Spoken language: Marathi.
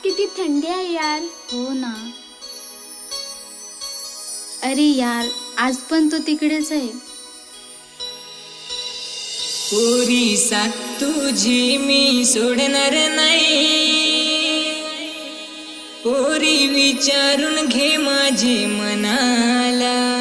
किती थंडी आहे यार. हो ना. अरे यार, आज पण तो तिकडेच आहे. पोरी साथ तुझी मी सोडणार नाही. पोरी विचारून घे माझे मनाला.